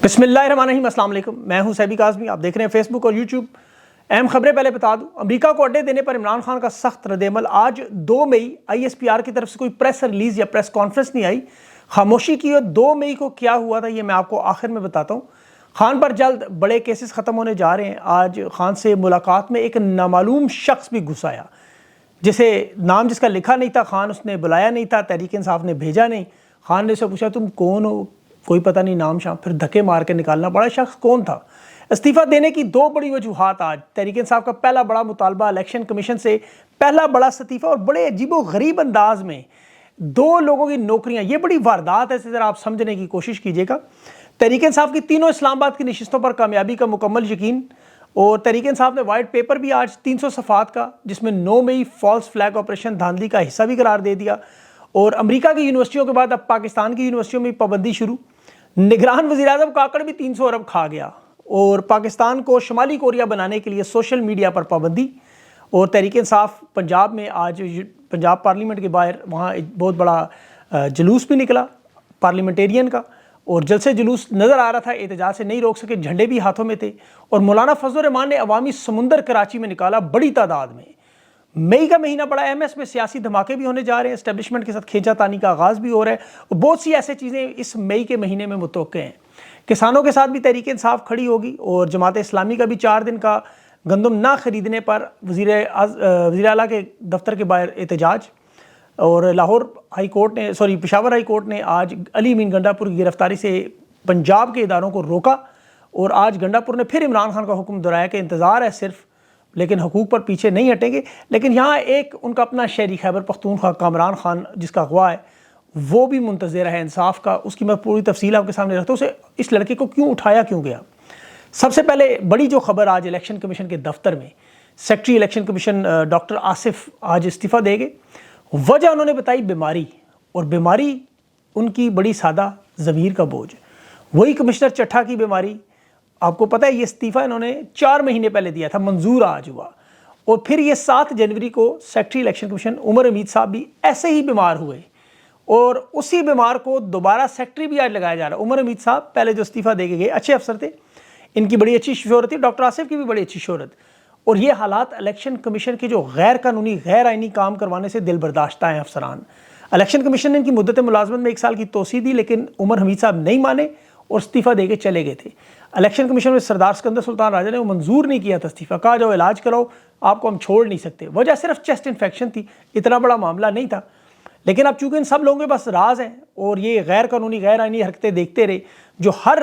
بسم اللہ الرحمن الرحیم، السلام علیکم۔ میں ہوں سیبی کاظمی، آپ دیکھ رہے ہیں فیس بک اور یوٹیوب۔ اہم خبریں پہلے بتا دوں۔ امریکہ کو اڈے دینے پر عمران خان کا سخت رد عمل۔ آج 2 مئی ISPR کی طرف سے کوئی پریس ریلیز یا پریس کانفرنس نہیں آئی، خاموشی کی۔ اور 2 مئی کو کیا ہوا تھا یہ میں آپ کو آخر میں بتاتا ہوں۔ خان پر جلد بڑے کیسز ختم ہونے جا رہے ہیں۔ آج خان سے ملاقات میں ایک نامعلوم شخص بھی گھس آیا، جسے نام جس کا لکھا نہیں تھا، خان اس نے بلایا نہیں تھا، تحریک انصاف نے بھیجا نہیں۔ خان نے اسے پوچھا تم کون ہو؟ کوئی پتہ نہیں، نام شام، پھر دھکے مار کے نکالنا پڑا۔ شخص کون تھا؟ استعفیٰ دینے کی 2 بڑی وجوہات۔ آج تحریک انصاف کا پہلا بڑا مطالبہ، الیکشن کمیشن سے پہلا بڑا استعفیٰ، اور بڑے عجیب و غریب انداز میں 2 لوگوں کی نوکریاں۔ یہ بڑی واردات ہے، اسے ذرا آپ سمجھنے کی کوشش کیجیے گا۔ تحریک انصاف کی تینوں اسلام آباد کی نشستوں پر کامیابی کا مکمل یقین۔ اور تحریک انصاف نے وائٹ پیپر بھی آج 300 صفحات کا، جس میں 9 مئی فالس فلیگ آپریشن دھاندلی کا حصہ بھی قرار دے دیا۔ اور امریکہ کی یونیورسٹیوں کے بعد اب پاکستان کی یونیورسٹیوں میں پابندی شروع۔ نگران وزیراعظم کاکڑ بھی 300 ارب کھا گیا۔ اور پاکستان کو شمالی کوریا بنانے کے لیے سوشل میڈیا پر پابندی۔ اور تحریک انصاف پنجاب میں آج پنجاب پارلیمنٹ کے باہر وہاں ایک بہت بڑا جلوس بھی نکلا پارلیمنٹیرین کا، اور جلسے جلوس نظر آ رہا تھا، احتجاج سے نہیں روک سکے، جھنڈے بھی ہاتھوں میں تھے۔ اور مولانا فضل الرحمان نے عوامی سمندر کراچی میں نکالا بڑی تعداد میں۔ مئی کا مہینہ بڑا اہم ہے، اس میں سیاسی دھماکے بھی ہونے جا رہے ہیں، اسٹیبلشمنٹ کے ساتھ کھینچا تانی کا آغاز بھی ہو رہا ہے، اور بہت سی ایسے چیزیں اس مئی کے مہینے میں متوقع ہیں۔ کسانوں کے ساتھ بھی تحریک انصاف کھڑی ہوگی، اور جماعت اسلامی کا بھی 4 دن کا گندم نہ خریدنے پر وزیر اعلیٰ کے دفتر کے باہر احتجاج۔ اور پشاور ہائی کورٹ نے آج علی امین گنڈا پور کی گرفتاری سے پنجاب کے اداروں کو روکا۔ اور آج گنڈا پور نے پھر عمران خان کا حکم دہرایا کہ انتظار ہے صرف، لیکن حقوق پر پیچھے نہیں ہٹیں گے۔ لیکن یہاں ایک ان کا اپنا شہری خیبر پختونخوا کامران خان، جس کا اغوا ہے، وہ بھی منتظر ہے انصاف کا۔ اس کی میں پوری تفصیل آپ کے سامنے رکھتا ہوں، اس لڑکے کو کیوں اٹھایا کیوں گیا۔ سب سے پہلے بڑی جو خبر آج الیکشن کمیشن کے دفتر میں، secretary election commission doctor Asif آج استعفیٰ دے گئے۔ وجہ انہوں نے بتائی بیماری، اور بیماری ان کی بڑی سادہ، ضمیر کا بوجھ۔ وہی کمشنر چٹھا کی بیماری۔ آپ کو پتہ ہے یہ استعفیٰ انہوں نے 4 مہینے پہلے دیا تھا، منظور آج ہوا۔ اور پھر یہ 7 جنوری کو سیکرٹری الیکشن کمیشن عمر حمید صاحب بھی ایسے ہی بیمار ہوئے، اور اسی بیمار کو دوبارہ سیکرٹری بھی آج لگایا جا رہا ہے۔ عمر حمید صاحب پہلے جو استعفیٰ دے کے گئے، اچھے افسر تھے، ان کی بڑی اچھی شہرت تھی، ڈاکٹر آصف کی بھی بڑی اچھی شہرت۔ اور یہ حالات الیکشن کمیشن کے جو غیر قانونی غیر آئینی کام کروانے سے دل برداشتہ ہیں افسران۔ الیکشن کمیشن نے ان کی مدت ملازمت میں 1 سال کی توسیع دی، لیکن عمر حمید صاحب نہیں مانے اور استعفیٰ دے کے چلے گئے تھے۔ الیکشن کمیشن میں سردار سکندر سلطان راجہ نے وہ منظور نہیں کیا تھا استعفیٰ، کہا جاؤ علاج کراؤ، آپ کو ہم چھوڑ نہیں سکتے۔ وجہ صرف چیسٹ انفیکشن تھی، اتنا بڑا معاملہ نہیں تھا۔ لیکن اب چونکہ ان سب لوگوں کے پاس راز ہیں، اور یہ غیر قانونی غیر آئینی حرکتیں دیکھتے رہے جو ہر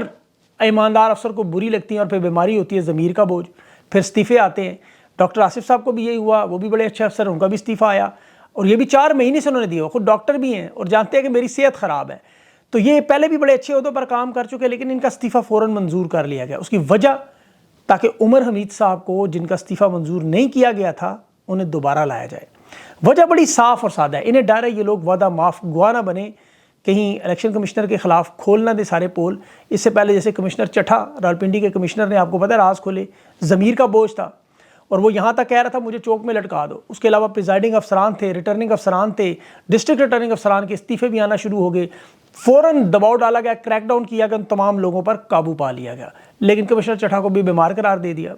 ایماندار افسر کو بری لگتی ہیں، اور پھر بیماری ہوتی ہے ضمیر کا بوجھ، پھر استعفے آتے ہیں۔ ڈاکٹر آصف صاحب کو بھی یہی ہوا، وہ بھی بڑے اچھے افسر، ان کا بھی استعفیٰ آیا، اور یہ بھی 4 مہینے سے انہوں نے دیا، خود ڈاکٹر بھی ہیں اور جانتے ہیں کہ میری صحت خراب ہے۔ تو یہ پہلے بھی بڑے اچھے عہدوں پر کام کر چکے، لیکن ان کا استعفیٰ فوراً منظور کر لیا گیا۔ اس کی وجہ تاکہ عمر حمید صاحب کو، جن کا استعفیٰ منظور نہیں کیا گیا تھا، انہیں دوبارہ لایا جائے۔ وجہ بڑی صاف اور سادہ ہے، انہیں ڈر ہے یہ لوگ وعدہ معاف گواہ نہ بنے، کہیں الیکشن کمشنر کے خلاف کھول نہ دے سارے پول۔ اس سے پہلے جیسے کمشنر چٹھا، راولپنڈی کے کمشنر نے، آپ کو پتہ ہے، راز کھولے، ضمیر کا بوجھ تھا، اور وہ یہاں تک کہہ رہا تھا مجھے چوک میں لٹکا دو۔ اس کے علاوہ پریزائڈنگ افسران تھے، ریٹرننگ افسران تھے، ڈسٹرکٹ ریٹرننگ افسران کے استعفے بھی آنا شروع ہو گئے۔ فوراً دباؤ ڈالا گیا، کریک ڈاؤن کیا گیا، ان تمام لوگوں پر قابو پا لیا گیا، لیکن کمشنر چٹھا کو بھی بیمار قرار دے دیا۔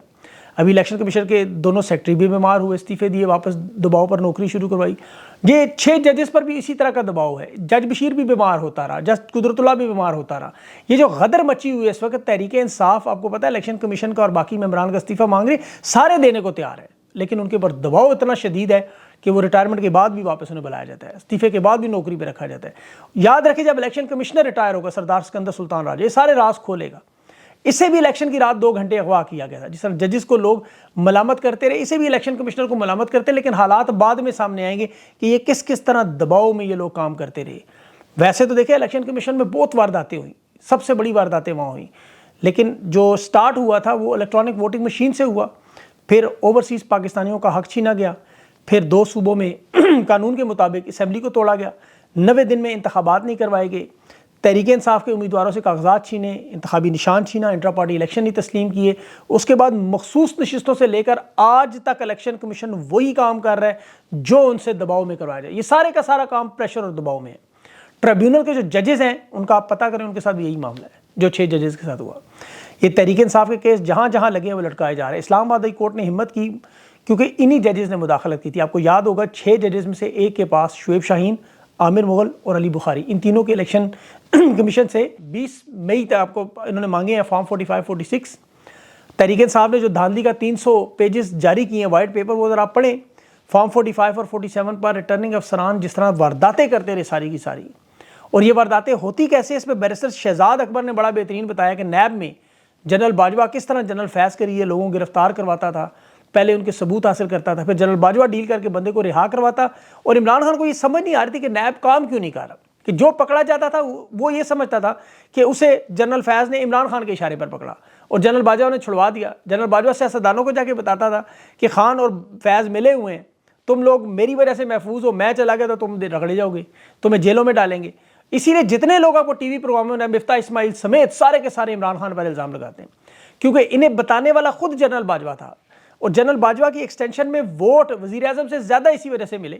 ابھی الیکشن کمیشن کے دونوں سیکرٹری بھی بیمار ہوئے، استعفے دیے، واپس دباؤ پر نوکری شروع کروائی۔ یہ 6 ججز پر بھی اسی طرح کا دباؤ ہے، جج بشیر بھی بیمار ہوتا رہا، جج قدرت اللہ بھی بیمار ہوتا رہا۔ یہ جو غدر مچی ہوئی ہے اس وقت، تحریک انصاف، آپ کو پتہ ہے الیکشن کمیشن کا اور باقی ممبران کا استعفیٰ مانگ رہے، سارے دینے کو تیار ہے، لیکن ان کے اوپر دباؤ اتنا شدید ہے کہ وہ ریٹائرمنٹ کے بعد بھی واپس انہیں بلایا جاتا ہے، استعفے کے بعد بھی نوکری پہ رکھا جاتا ہے۔ یاد رکھیں جب الیکشن کمشنر ریٹائر ہوگا، سردار سکندر سلطان راجہ، یہ سارے راز کھولے گا۔ اسے بھی الیکشن کی رات 2 گھنٹے اغوا کیا گیا تھا، جس طرح ججز کو لوگ ملامت کرتے رہے، اسے بھی الیکشن کمشنر کو ملامت کرتے، لیکن حالات بعد میں سامنے آئیں گے کہ یہ کس طرح دباؤ میں یہ لوگ کام کرتے رہے۔ ویسے تو دیکھیں الیکشن کمیشن میں بہت وارداتیں ہوئیں، سب سے بڑی وارداتیں وہاں ہوئیں، لیکن جو سٹارٹ ہوا تھا وہ الیکٹرانک ووٹنگ مشین سے ہوا، پھر اوورسیز پاکستانیوں کا حق چھینا گیا، پھر 2 صوبوں میں قانون کے مطابق اسمبلی کو توڑا گیا، 90 دن میں انتخابات نہیں کروائے گئے، تحریک انصاف کے امیدواروں سے کاغذات چھینے، انتخابی نشان چھینا، انٹرا پارٹی الیکشن نہیں تسلیم کیے۔ اس کے بعد مخصوص نشستوں سے لے کر آج تک الیکشن کمیشن وہی کام کر رہا ہے جو ان سے دباؤ میں کروایا جائے۔ یہ سارے کا سارا کام پریشر اور دباؤ میں ہے۔ ٹریبیونل کے جو ججز ہیں ان کا آپ پتہ کریں، ان کے ساتھ بھی یہی معاملہ ہے۔ جو 6 ججز کے ساتھ ہوا. یہ تحریک انصاف کے کیس جہاں جہاں لگے ہیں وہ لٹکائے جا رہے ہیں. اسلام آباد ہائی کورٹ نے ہمت کی کیونکہ انہی ججز نے مداخلت کی تھی. آپ کو یاد ہوگا 6 ججز میں سے ایک کے پاس شعیب شاہین، عامر مغل اور علی بخاری، ان تینوں کے الیکشن کمیشن سے 20 مئی تک آپ کو انہوں نے مانگے ہیں فارم 45 46. تحریک انصاف نے جو دھاندلی کا 300 پیجز جاری کیے ہیں وائٹ پیپر، وہ ذرا آپ پڑھیں. فارم 45 اور 47 پر ریٹرننگ افسران جس طرح وارداتیں کرتے رہے ساری کی ساری، اور یہ وارداتیں ہوتی کیسے، اس میں بیرسٹر شہزاد اکبر نے بڑا بہترین بتایا کہ نیب میں جنرل باجوہ کس طرح جنرل فیض کے لیے لوگوں کو گرفتار کرواتا تھا، پہلے ان کے ثبوت حاصل کرتا تھا، پھر جنرل باجوہ ڈیل کر کے بندے کو رہا کرواتا. اور عمران خان کو یہ سمجھ نہیں آ رہی تھی کہ نیب کام کیوں نہیں کر رہا، کہ جو پکڑا جاتا تھا وہ یہ سمجھتا تھا کہ اسے جنرل فیض نے عمران خان کے اشارے پر پکڑا اور جنرل باجوہ نے چھڑوا دیا. جنرل باجوہ سیاستدانوں کو جا کے بتاتا تھا کہ خان اور فیض ملے ہوئے ہیں، تم لوگ میری وجہ سے محفوظ ہو، میں چلا گیا تو تم رگڑے جاؤ گے، تمہیں جیلوں میں ڈالیں گے. اسی لیے جتنے لوگ آپ کو ٹی وی پروگراموں میں مفتاح اسماعیل سمیت سارے کے سارے عمران خان پر الزام لگاتے ہیں، کیونکہ انہیں بتانے والا خود جنرل باجوہ تھا. اور جنرل باجوہ کی ایکسٹینشن میں ووٹ وزیر اعظم سے زیادہ اسی وجہ سے ملے.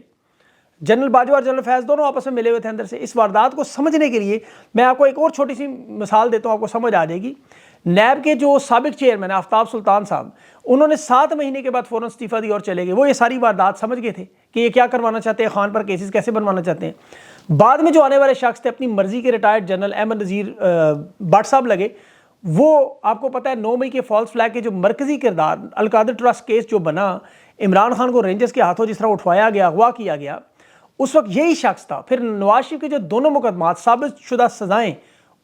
جنرل باجوہ اور جنرل فیض دونوں آپس میں ملے ہوئے تھے اندر سے. اس واردات کو سمجھنے کے لیے میں آپ کو ایک اور چھوٹی سی مثال دیتا ہوں، آپ کو سمجھ آ جائے گی. نیب کے جو سابق چیئرمین آفتاب سلطان صاحب، انہوں نے 7 مہینے کے بعد فوراً استعفیٰ دی اور چلے گئے. وہ یہ ساری واردات سمجھ گئے تھے کہ یہ کیا کروانا چاہتے ہیں، خان پر کیسز کیسے بنوانا چاہتے ہیں. بعد میں جو آنے والے شخص تھے اپنی مرضی کے ریٹائرڈ جنرل احمد نذیر بٹ صاحب لگے. وہ آپ کو پتہ ہے 9 مئی کے فالس فلیگ کے جو مرکزی کردار القادر ٹرسٹ کیس جو بنا، عمران خان کو رینجرز کے ہاتھوں جس طرح اٹھوایا گیا، اغوا کیا گیا، اس وقت یہی شخص تھا. پھر نواز شریف کے جو دونوں مقدمات ثابت شدہ سزائیں،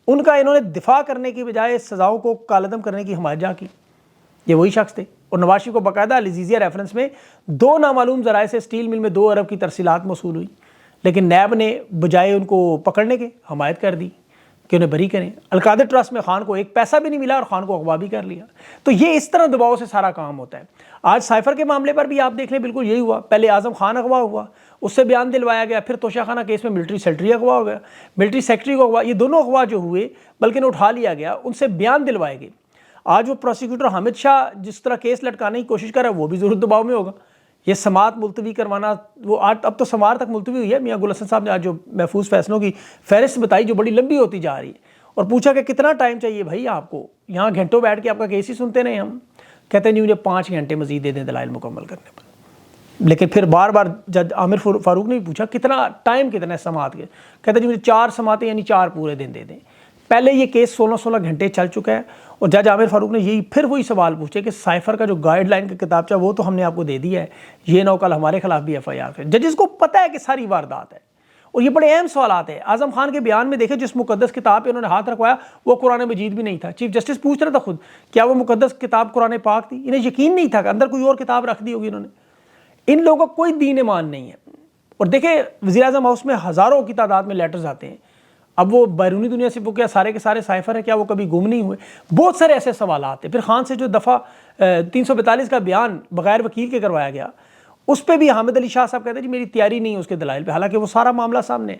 ان کا انہوں نے دفاع کرنے کی بجائے سزاؤں کو کالعدم کرنے کی حمایت جا کی. یہ وہی شخص تھے. اور نواز شریف کو باقاعدہ العزیزیہ ریفرنس میں 2 نامعلوم ذرائع سے اسٹیل مل میں 2 ارب کی ترسیلات موصول ہوئی، لیکن نیب نے بجائے ان کو پکڑنے کے حمایت کر دی کہ انہیں بری کریں. القادر ٹرسٹ میں خان کو ایک پیسہ بھی نہیں ملا اور خان کو اغوا بھی کر لیا. تو یہ اس طرح دباؤ سے سارا کام ہوتا ہے. آج سائفر کے معاملے پر بھی آپ دیکھ لیں بالکل یہی ہوا. پہلے اعظم خان اغوا ہوا، اس سے بیان دلوایا گیا، پھر توشہ خانہ کیس میں ملٹری سیکرٹری اغوا ہو گیا، ملٹری سیکرٹری کو اغوا، یہ دونوں اغوا جو ہوئے بلکہ انہیں اٹھا لیا گیا، ان سے بیان دلوائے گئے. آج وہ پروسیکیوٹر حامد شاہ جس طرح کیس لٹکانے کی کوشش کر رہا ہے، وہ بھی ضرور دباؤ میں ہوگا. یہ سماعت ملتوی کروانا، وہ اب تو سماعت تک ملتوی ہوئی ہے. میاں گل حسن صاحب نے آج جو محفوظ فیصلوں کی فہرست بتائی جو بڑی لمبی ہوتی جا رہی ہے، اور پوچھا کہ کتنا ٹائم چاہیے بھائی آپ کو، یہاں گھنٹوں بیٹھ کے آپ کا کیس ہی سنتے رہے ہم. کہتے ہیں نہیں، مجھے 5 گھنٹے مزید دے دیں دلائل مکمل کرنے پر. لیکن پھر بار بار جج عامر فاروق نے بھی پوچھا کتنا ٹائم کتنا ہے سماعت کے، کہتے ہیں مجھے 4 سماعتیں یعنی 4 پورے دن دے دیں. پہلے یہ کیس 16 گھنٹے چل چکا ہے. اور جج عامر فاروق نے یہی پھر وہی سوال پوچھے کہ سائفر کا جو گائیڈ لائن کا کتابچہ وہ تو ہم نے آپ کو دے دیا ہے، یہ نہ کل ہمارے خلاف بھی ایف آئی آر. ججز کو پتہ ہے کہ ساری واردات ہے، اور یہ بڑے اہم سوالات ہیں. اعظم خان کے بیان میں دیکھیں جس مقدس کتاب پہ انہوں نے ہاتھ رکھوایا وہ قرآن مجید بھی نہیں تھا. چیف جسٹس پوچھ رہا تھا خود، کیا وہ مقدس کتاب قرآن پاک تھی؟ انہیں یقین نہیں تھا کہ اندر کوئی اور کتاب رکھ دی ہوگی انہوں نے. ان لوگوں کا کوئی دین ایمان نہیں ہے. اور دیکھیں وزیر اعظم ہاؤس میں ہزاروں کی تعداد میں لیٹرز آتے ہیں. اب وہ بیرونی دنیا سے وہ کیا سارے کے سارے سائفر ہیں، کیا وہ کبھی گم نہیں ہوئے؟ بہت سارے ایسے سوالات ہیں. پھر خان سے جو دفعہ 342 کا بیان بغیر وکیل کے کروایا گیا، اس پہ بھی حامد علی شاہ صاحب کہتے ہیں جی میری تیاری نہیں ہے اس کے دلائل پہ، حالانکہ وہ سارا معاملہ سامنے.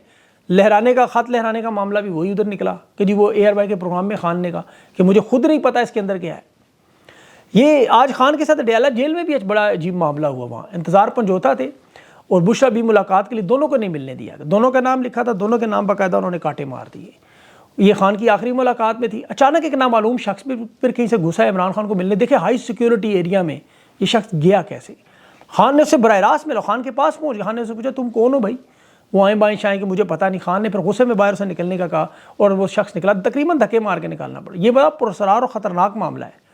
لہرانے کا خط لہرانے کا معاملہ بھی وہی ادھر نکلا کہ جی وہ اے آر وائی کے پروگرام میں خان نے کہا کہ مجھے خود نہیں پتا اس کے اندر کیا ہے. یہ آج خان کے ساتھ ڈیالہ جیل میں بھی بڑا عجیب معاملہ ہوا. وہاں انتظار پنجوتا تھے اور بشرا بھی ملاقات کے لیے دونوں کو نہیں ملنے دیا. دونوں کا نام لکھا تھا، دونوں کے نام باقاعدہ انہوں نے کاٹے مار دیے. یہ خان کی آخری ملاقات میں تھی. اچانک ایک نامعلوم شخص بھی پھر کہیں سے گھسا ہے عمران خان کو ملنے. دیکھیں ہائی سیکیورٹی ایریا میں یہ شخص گیا کیسے؟ خان نے اسے براہ راست ملا، خان کے پاس پہنچ گیا. خان نے اسے پوچھا تم کون ہو بھائی؟ وہ آئیں بائیں شائیں کہ مجھے پتہ نہیں. خان نے پھر غصے میں باہر سے نکلنے کا کہا اور وہ شخص نکلا. تقریباً دھکے مار کے نکالنا پڑا. یہ بڑا پراسرار اور خطرناک معاملہ ہے.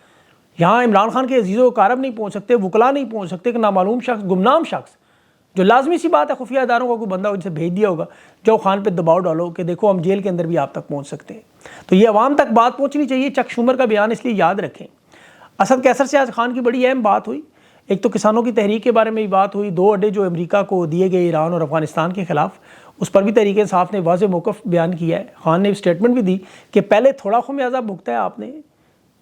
یہاں عمران خان کے عزیز و اقارب نہیں پہنچ سکتے، وکلا نہیں پہنچ سکتے. ایک نامعلوم شخص، گمنام شخص، جو لازمی سی بات ہے خفیہ اداروں کا کوئی بندہ ان سے بھیج دیا ہوگا، جو خان پہ دباؤ ڈالو کہ دیکھو ہم جیل کے اندر بھی آپ تک پہنچ سکتے ہیں. تو یہ عوام تک بات پہنچنی چاہیے. چک شومر کا بیان اس لیے یاد رکھیں. اسد کیسر سے آج خان کی بڑی اہم بات ہوئی. ایک تو کسانوں کی تحریک کے بارے میں بھی بات ہوئی. 2 اڈے جو امریکہ کو دیے گئے ایران اور افغانستان کے خلاف، اس پر بھی تحریک انصاف نے واضح موقف بیان کیا ہے. خان نے اسٹیٹمنٹ بھی دی کہ پہلے تھوڑا خمیازہ بھگتا ہے آپ نے.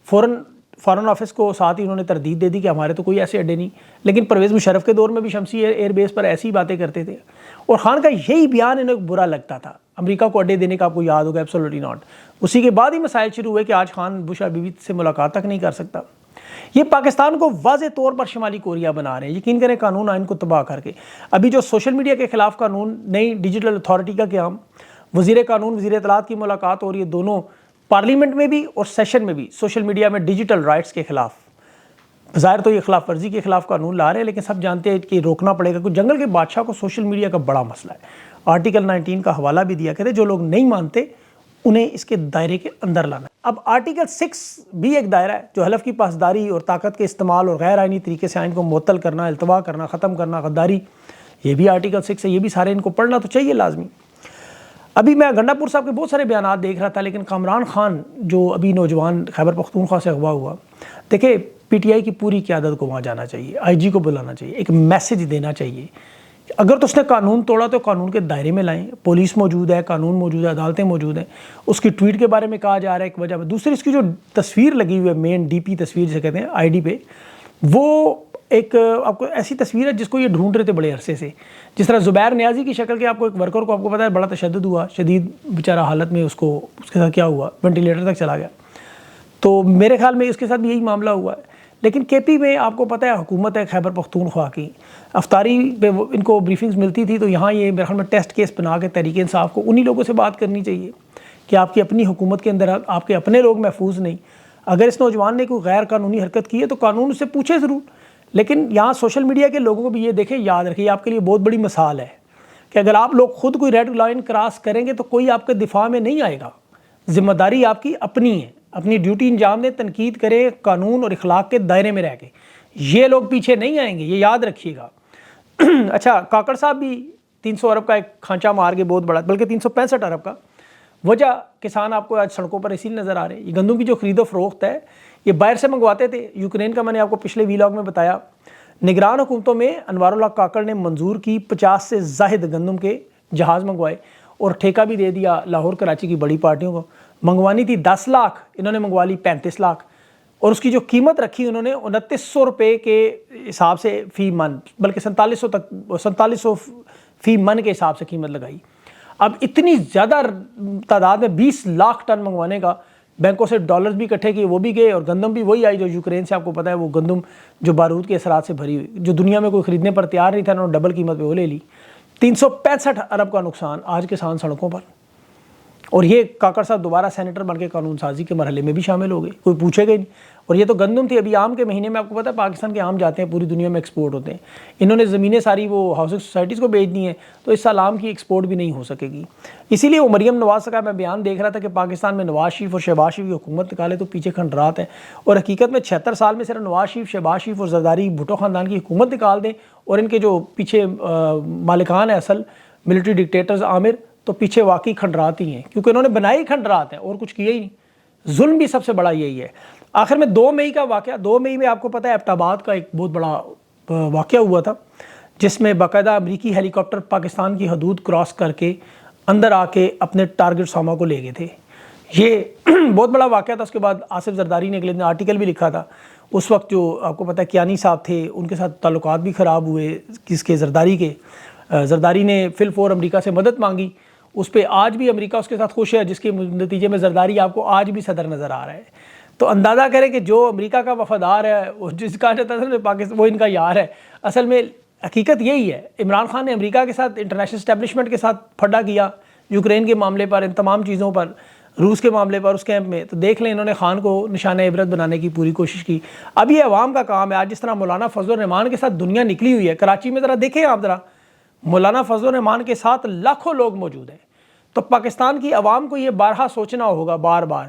فارن آفس کو ساتھ ہی انہوں نے تردید دے دی کہ ہمارے تو کوئی ایسے اڈے نہیں. لیکن پرویز مشرف کے دور میں بھی شمسی ایئر بیس پر ایسی باتیں کرتے تھے. اور خان کا یہی بیان انہیں برا لگتا تھا. امریکہ کو اڈے دینے کا آپ کو یاد ہوگا، ایبسولوٹلی ناٹ. اسی کے بعد ہی مسائل شروع ہوئے کہ آج خان بش اور بیوی سے ملاقات تک نہیں کر سکتا. یہ پاکستان کو واضح طور پر شمالی کوریا بنا رہے ہیں. یقین کریں قانون آئین کو تباہ کر کے. ابھی جو سوشل میڈیا کے خلاف قانون، نئی ڈیجیٹل اتھارٹی کا قیام، وزیر قانون وزیر اطلاعات کی ملاقات ہو رہی ہے، دونوں پارلیمنٹ میں بھی اور سیشن میں بھی سوشل میڈیا میں ڈیجیٹل رائٹس کے خلاف ظاہر تو یہ خلاف ورزی کے خلاف قانون لا رہے ہیں، لیکن سب جانتے ہیں کہ روکنا پڑے گا، کیونکہ جنگل کے بادشاہ کو سوشل میڈیا کا بڑا مسئلہ ہے۔ آرٹیکل 19 کا حوالہ بھی دیا کرے، جو لوگ نہیں مانتے انہیں اس کے دائرے کے اندر لانا ہے۔ اب آرٹیکل 6 بھی ایک دائرہ ہے جو حلف کی پاسداری اور طاقت کے استعمال اور غیر آئینی طریقے سے آئین کو معطل کرنا، التوا کرنا، ختم کرنا، غداری، یہ بھی آرٹیکل 6 ہے۔ یہ بھی سارے ان کو پڑھنا تو چاہیے لازمی۔ ابھی میں گنڈا پور صاحب کے بہت سارے بیانات دیکھ رہا تھا، لیکن کامران خان جو ابھی نوجوان خیبر پختونخوا سے اغوا ہوا، دیکھیں پی ٹی آئی کی پوری قیادت کو وہاں جانا چاہیے، آئی جی کو بلانا چاہیے، ایک میسج دینا چاہیے۔ اگر تو اس نے قانون توڑا تو قانون کے دائرے میں لائیں، پولیس موجود ہے، قانون موجود ہے، عدالتیں موجود ہیں۔ اس کی ٹویٹ کے بارے میں کہا جا رہا ہے ایک وجہ میں، دوسری اس کی جو تصویر لگی ہوئی ہے مین ڈی پی تصویر جسے کہتے ہیں آئی ڈی پہ، وہ ایک آپ کو ایسی تصویر ہے جس کو یہ ڈھونڈ رہے تھے بڑے عرصے سے، جس طرح زبیر نیازی کی شکل کے آپ کو ایک ورکر کو آپ کو پتا ہے بڑا تشدد ہوا، شدید بیچارہ حالت میں اس کے ساتھ کیا ہوا، وینٹیلیٹر تک چلا گیا، تو میرے خیال میں اس کے ساتھ بھی یہی معاملہ ہوا ہے۔ لیکن کے پی میں آپ کو پتہ ہے حکومت ہے خیبر پختونخوا کی، افطاری پہ ان کو بریفنگز ملتی تھی، تو یہاں یہ میرے خیال میں ٹیسٹ کیس بنا کے تحریک انصاف کو انہی لوگوں سے بات کرنی چاہیے کہ آپ کی اپنی حکومت کے اندر آپ کے اپنے لوگ محفوظ نہیں۔ اگر اس نوجوان نے کوئی غیر قانونی حرکت کی ہے تو قانون اس سے پوچھے ضرور، لیکن یہاں سوشل میڈیا کے لوگوں کو بھی یہ دیکھیں، یاد رکھیں، آپ کے لیے بہت بڑی مثال ہے کہ اگر آپ لوگ خود کوئی ریڈ لائن کراس کریں گے تو کوئی آپ کے دفاع میں نہیں آئے گا۔ ذمہ داری آپ کی اپنی ہے، اپنی ڈیوٹی انجام دیں، تنقید کریں قانون اور اخلاق کے دائرے میں رہ کے، یہ لوگ پیچھے نہیں آئیں گے، یہ یاد رکھیے گا۔ اچھا، کاکڑ صاحب بھی 300 ارب کا ایک کھانچہ مار کے بہت بڑا، بلکہ 365 ارب کا، وجہ کسان آپ کو آج سڑکوں پر اسی نظر آ رہے ہیں۔ یہ گندم کی جو خرید و فروخت ہے یہ باہر سے منگواتے تھے، یوکرین کا میں نے آپ کو پچھلے ویلاگ میں بتایا۔ نگران حکومتوں میں انوار اللہ کاکڑ نے منظور کی 50 سے زائد گندم کے جہاز منگوائے اور ٹھیکہ بھی دے دیا لاہور کراچی کی بڑی پارٹیوں کو۔ منگوانی تھی 10 لاکھ، انہوں نے منگوا لی 35 لاکھ، اور اس کی جو قیمت رکھی انہوں نے 2900 روپے کے حساب سے فی من، بلکہ 4700 فی من کے حساب سے قیمت لگائی۔ اب اتنی زیادہ تعداد میں 20 لاکھ ٹن منگوانے کا، بینکوں سے ڈالرز بھی اکٹھے کیے، وہ بھی گئے، اور گندم بھی وہی آئی جو یوکرین سے آپ کو پتہ ہے، وہ گندم جو بارود کے اثرات سے بھری ہوئی، جو دنیا میں کوئی خریدنے پر تیار نہیں تھا، انہوں نے ڈبل قیمت پہ وہ لے لی۔ 365 ارب کا نقصان آج کسان سڑکوں پر، اور یہ کاکڑ صاحب دوبارہ سینیٹر بن کے قانون سازی کے مرحلے میں بھی شامل ہو گئے، کوئی پوچھے گا ہی نہیں۔ اور یہ تو گندم تھی، ابھی آم کے مہینے میں آپ کو پتہ ہے پاکستان کے آم جاتے ہیں، پوری دنیا میں ایکسپورٹ ہوتے ہیں، انہوں نے زمینیں ساری وہ ہاؤسنگ سوسائٹیز کو بیچ دی ہیں، تو اس سال آم کی ایکسپورٹ بھی نہیں ہو سکے گی۔ اسی لیے وہ مریم نواز کا میں بیان دیکھ رہا تھا کہ پاکستان میں نواز شریف اور شہباز شریف کی حکومت نکالے تو پیچھے کھنڈرات ہیں، اور حقیقت میں 76 سال میں صرف نواز شریف، شہباز شریف اور زرداری بھٹو خاندان کی حکومت نکال دیں، اور ان کے جو پیچھے مالکان ہیں اصل ملٹری ڈکٹیٹرز عامر، تو پیچھے واقعی کھنڈرات ہی ہیں، کیونکہ انہوں نے بنائی ہی کھنڈرات ہیں اور کچھ کیا ہی نہیں۔ ظلم بھی سب سے بڑا یہی ہے۔ آخر میں 2 مئی کا واقعہ، 2 مئی میں آپ کو پتہ ہے ایبٹ آباد کا ایک بہت بڑا واقعہ ہوا تھا، جس میں باقاعدہ امریکی ہیلی کاپٹر پاکستان کی حدود کراس کر کے اندر آ کے اپنے ٹارگٹ ساما کو لے گئے تھے۔ یہ بہت بڑا واقعہ تھا۔ اس کے بعد آصف زرداری نے اگلے دن آرٹیکل بھی لکھا تھا، اس وقت جو آپ کو پتہ ہے کیانی صاحب تھے، ان کے ساتھ تعلقات بھی خراب ہوئے، کس کے زرداری نے فی الفور امریکہ سے مدد مانگی، اس پہ آج بھی امریکہ اس کے ساتھ خوش ہے، جس کے نتیجے میں زرداری آپ کو آج بھی صدر نظر آ رہا ہے۔ تو اندازہ کریں کہ جو امریکہ کا وفادار ہے، جس کا پاکستان وہ ان کا یار ہے، اصل میں حقیقت یہی ہے۔ عمران خان نے امریکہ کے ساتھ، انٹرنیشنل اسٹیبلشمنٹ کے ساتھ پھڈا کیا، یوکرین کے معاملے پر، ان تمام چیزوں پر، روس کے معاملے پر اس کیمپ میں، تو دیکھ لیں انہوں نے خان کو نشان عبرت بنانے کی پوری کوشش کی۔ اب یہ عوام کا کام ہے۔ آج جس طرح مولانا فضل الرحمان کے ساتھ دنیا نکلی ہوئی ہے، کراچی میں ذرا دیکھیں آپ، ذرا مولانا فضل الرحمان کے ساتھ لاکھوں لوگ موجود ہیں، تو پاکستان کی عوام کو یہ بارہا سوچنا ہوگا بار بار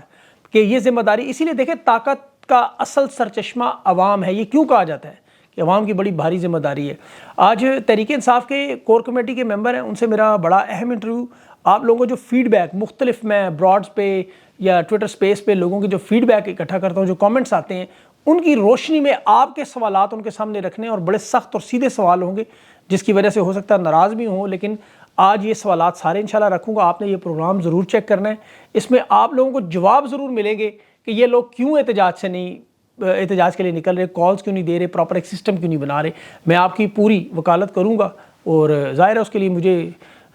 کہ یہ ذمہ داری، اسی لیے دیکھیں طاقت کا اصل سرچشمہ عوام ہے۔ یہ کیوں کہا جاتا ہے کہ عوام کی بڑی بھاری ذمہ داری ہے۔ آج تحریک انصاف کے کور کمیٹی کے ممبر ہیں، ان سے میرا بڑا اہم انٹرویو، آپ لوگوں کو جو فیڈ بیک مختلف، میں براڈز پہ یا ٹویٹر سپیس پہ لوگوں کی جو فیڈ بیک اکٹھا کرتا ہوں، جو کامنٹس آتے ہیں، ان کی روشنی میں آپ کے سوالات ان کے سامنے رکھنے، اور بڑے سخت اور سیدھے سوال ہوں گے جس کی وجہ سے ہو سکتا ہے ناراض بھی ہوں، لیکن آج یہ سوالات سارے انشاءاللہ رکھوں گا۔ آپ نے یہ پروگرام ضرور چیک کرنا ہے، اس میں آپ لوگوں کو جواب ضرور ملیں گے کہ یہ لوگ کیوں احتجاج کے لیے نکل رہے، کالز کیوں نہیں دے رہے، پراپر ایک سسٹم کیوں نہیں بنا رہے۔ میں آپ کی پوری وکالت کروں گا، اور ظاہر ہے اس کے لیے مجھے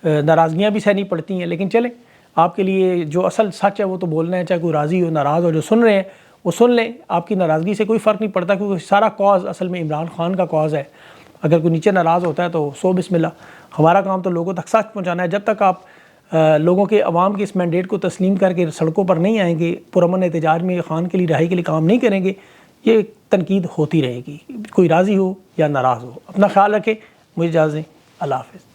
ناراضگیاں بھی سہنی پڑتی ہیں، لیکن چلیں، آپ کے لیے جو اصل سچ ہے وہ تو بولنا ہے، چاہے کوئی راضی ہو ناراض ہو، جو سن رہے ہیں وہ سن لیں، آپ کی ناراضگی سے کوئی فرق نہیں پڑتا، کیونکہ سارا کاز اصل میں عمران خان کا کاز ہے۔ اگر کوئی نیچے ناراض ہوتا ہے تو سو بسم اللہ، ہمارا کام تو لوگوں تک سچ پہنچانا ہے۔ جب تک آپ لوگوں کے عوام کے اس مینڈیٹ کو تسلیم کر کے سڑکوں پر نہیں آئیں گے، پرامن احتجاج میں خان کے لیے رہائی کے لیے کام نہیں کریں گے، یہ تنقید ہوتی رہے گی، کوئی راضی ہو یا ناراض ہو۔ اپنا خیال رکھیں، مجھے اجازت دیں، اللہ حافظ۔